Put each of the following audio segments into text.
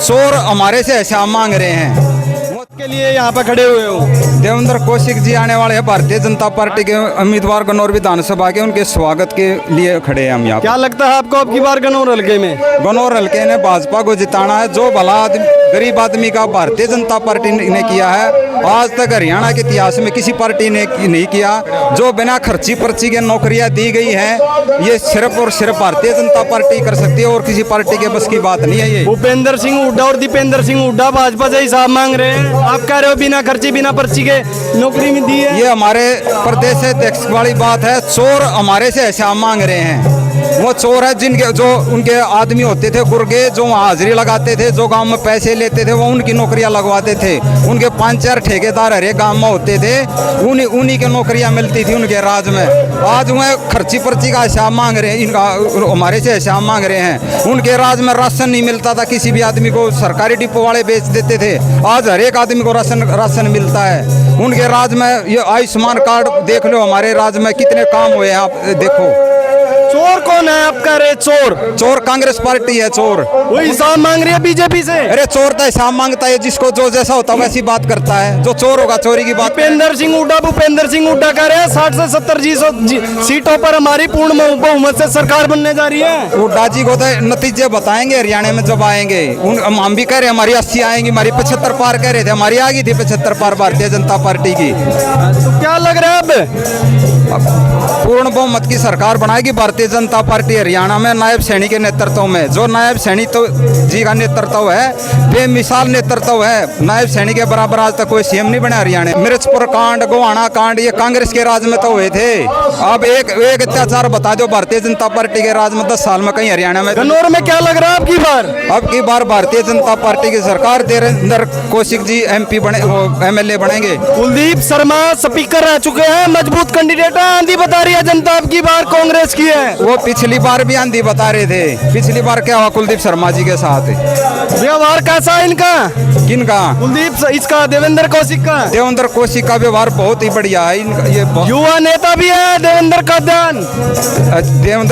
चोर हमारे से हिसाब मांग रहे हैं। के लिए यहाँ पे खड़े हुए हो? देवेंद्र कौशिक जी आने वाले हैं भारतीय जनता पार्टी के उम्मीदवार गन्नौर विधानसभा के, उनके स्वागत के लिए खड़े हैं हम यहाँ। क्या लगता है आपको अब की बार गन्नौर हल्के में? गन्नौर हल्के ने भाजपा को जिताना है। जो भला गरीब आदमी का भारतीय जनता पार्टी ने किया है, आज तक हरियाणा के इतिहास में किसी पार्टी ने नहीं किया। जो बिना खर्ची पर्ची के नौकरियां दी गई हैं, ये सिर्फ और सिर्फ भारतीय जनता पार्टी कर सकती है और किसी पार्टी के बस की बात नहीं है। ये भूपेंद्र सिंह हुड्डा और दीपेंद्र सिंह हुड्डा भाजपा से हिसाब मांग रहे हैं, आप कह रहे हो बिना खर्ची बिना पर्ची के नौकरी में दी है। ये हमारे प्रदेश अध्यक्ष वाली बात है। चोर हमारे से हिसाब मांग रहे हैं। वो चोर है जिनके जो उनके आदमी होते थे गुर्गे, जो वहाँ हाजिरी लगाते थे, जो गांव में पैसे लेते थे, वो उनकी नौकरियां लगवाते थे। उनके 5-4 ठेकेदार हर एक गाँव में होते थे, उन्हीं की नौकरियां मिलती थी उनके राज में। आज वह खर्ची पर्ची का हिसाब मांग रहे हैं, इनका हमारे से हिसाब मांग रहे हैं। उनके राज में राशन नहीं मिलता था, किसी भी आदमी को सरकारी डिपो वाले बेच देते थे। आज हर एक आदमी को राशन मिलता है उनके राज में। ये आयुष्मान कार्ड देख लो, हमारे राज में कितने काम हुए हैं, आप देखो। चोर कौन है आप कह रहे? चोर कांग्रेस पार्टी है। चोर वो हिसाब मांग रही है बीजेपी से। अरे चोर तो हिसाब मांगता है, जिसको जो जैसा होता है वैसी बात करता है। जो चोर होगा चोरी की बात। भूपेंद्र सिंह हुड्डा कह रहे हैं 60 से 70 सीटों पर हमारी पूर्ण बहुमत से सरकार बनने जा रही है। हुड्डा जी को तो नतीजे बताएंगे हरियाणा में जब आएंगे। हम भी कह रहे हैं हमारी 80 आएंगी, हमारी 75 पार कह रहे थे, हमारी आ गई थी 75 पार भारतीय जनता पार्टी की। तो क्या लग रहा है अब पूर्ण बहुमत की सरकार बनाएगी भारतीय जनता पार्टी हरियाणा में, नायब सैनी के नेतृत्व में। जो नायब सैनी तो जी का नेतृत्व है, बेमिसाल नेतृत्व है। नायब सैनी के बराबर आज तक कोई सीएम नहीं बना हरियाणा। मिर्चपुर कांड, गोहाना कांड, ये कांग्रेस के राज में तो हुए थे। अब एक अत्याचार बता दो भारतीय जनता पार्टी के राज में 10 साल में कहीं हरियाणा में। गन्नौर में क्या लग रहा है अब की बार भारतीय जनता पार्टी की सरकार, देवेंद्र कौशिक जी MP बने, MLA बनेंगे। कुलदीप शर्मा स्पीकर रह चुके हैं, मजबूत कैंडिडेट है। आंधी बता रही है जनता अब की बार कांग्रेस की है। वो पिछली बार भी आंधी बता रहे थे। पिछली बार क्या हुआ कुलदीप शर्मा जी के साथ? व्यवहार कैसा है इनका? किनका? इसका देवेंद्र कौशिक का। देवेंद्र कौशिक का व्यवहार बहुत ही बढ़िया है। ये युवा नेता भी है देवेंद्र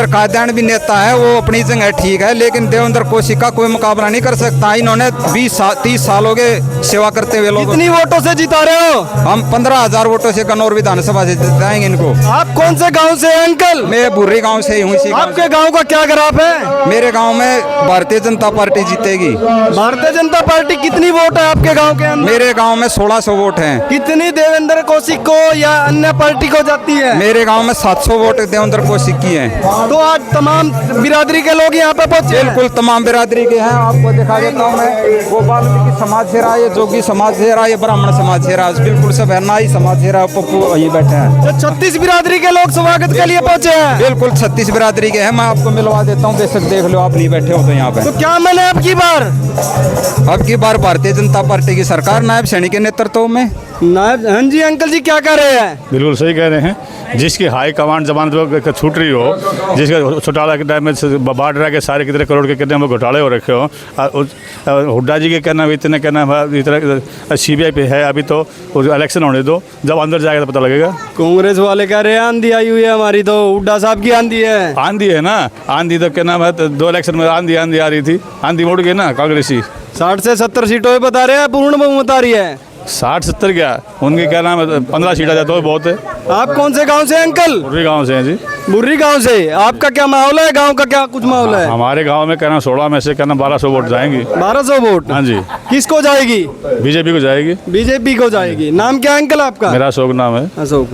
काद्यान भी नेता है, वो अपनी जगह ठीक है, लेकिन देवेंद्र कौशिक का कोई मुकाबला नहीं कर सकता। इन्होंने 30 सालों के सेवा करते हुए लोग। कितनी वोटों से जिता रहे हो? हम 15,000 वोटों से गन्नौर विधानसभा से जिताएंगे इनको। आप कौन से गांव से हैं अंकल? मैं बुर्री गांव से ही हूँ। आपके गांव का क्या ग्राफ है? मेरे गांव में भारतीय जनता पार्टी जीतेगी। भारतीय जनता पार्टी कितनी वोट है आपके गांव के अंदर? मेरे गांव में 1600 वोट हैं। कितनी देवेंद्र कौशिक को या अन्य पार्टी को जाती है? मेरे गांव में 700 वोट देवेंद्र कौशिक की हैं। तो आज तमाम बिरादरी के लोग यहाँ पे पहुंचे? बिल्कुल तमाम बिरादरी के हैं। आपको दिखा देता हूँ मैं। वो वाल्मीकि समाज से रहा, ये जोगी समाज से रहा, ये ब्राह्मण समाज से रहा, बिल्कुल सब है। नाई समाज से रहा, पप्पू वही बैठे हैं। 36 बिरादरी के लोग स्वागत के लिए पहुंचे हैं। बिल्कुल 36 बिरादरी के हैं। मैं आपको मिलवा देता हूँ, बेशक देख लो, आप नहीं बैठे हो तो यहाँ पे। तो क्या मन है अब की बार भारतीय जनता पार्टी की सरकार नायब सैनी के नेतृत्व में। नायब, हाँ जी अंकल जी क्या कर रहे हैं? बिल्कुल सही कह रहे हैं। जिसकी हाई कमांड जमानत छूट रही हो, जिसका घोटाला के टाइम में बाढ़ के सारे कितने करोड़ के कितने घोटाले हो रखे हो, हुड्डा जी के कहना इतने कहना इतना CBI पे है। अभी तो इलेक्शन होने दो, जब अंदर जाएगा तो पता लगेगा। कांग्रेस वाले कह रहे हैं आंधी आई हुई है हमारी, तो हुड्डा साहब की आंधी है। आंधी है ना, आंधी तो क्या नाम है, 2 इलेक्शन में आंधी आ रही थी, आंधी मुड़ गई ना कांग्रेसी। 60 से 70 सीटों पे बता रहे हैं पूर्ण बहुमत आ रही है। 60-70 क्या उनकी क्या नाम है, 15 सीट आ जाता है बहुत है। आप कौन से गांव से अंकल? बुर्री गांव से हैं जी। बुर्री गांव से। आपका क्या माहौल है? गांव का क्या कुछ माहौल है? हमारे गांव में कहना 16 में से कहना 1200 वोट जाएंगी। 1200 वोट? हाँ जी। किसको जाएगी? बीजेपी को जाएगी। बीजेपी को जाएगी। नाम क्या अंकल आपका? मेरा अशोक नाम है। अशोक।